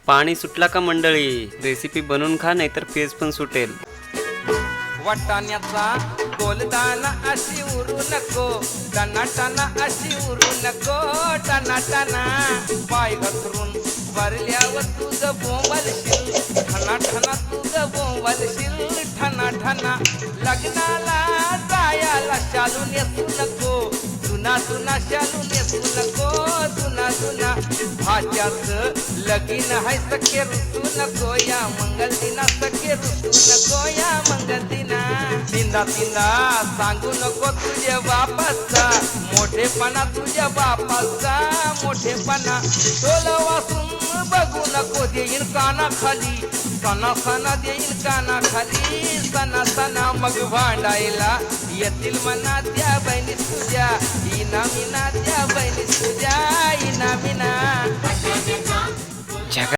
पाणी सुटला का मंडळी? रेसिपी बनवून खा, नाहीतर पेज पण सुटेल. वाटाण्याचा गोलदाना अशी उरू नको, टना टना अशी उरू नको, टना टना. पाय घसरून भरल्यावर तुझं बोंबलशील, ठना ठना तुझं बोंबलशील, ठना ठना. लग्नाला जायाला शालू नेसू नको, जुना जुना शालू नेसू नको, जुना जुना. भाच्याचं लगीन हाय सखे रुसू नको, या मंगलदिना सखे रुसू नको, या मंगलदिना. तिंदा तिंदा सांगू नको तुझ्या बापाचा मोठेपणा, तुझ्या बापाचा मोठेपणा. टोल वासून बघू नको देईन काना खाली, सणा सणा देईन काना खाली, सणा सणा. मग भांडायला येतील मना त्या बहिणी तुझ्या, इना मिना त्या बहिणी तुझ्या, इना मिना.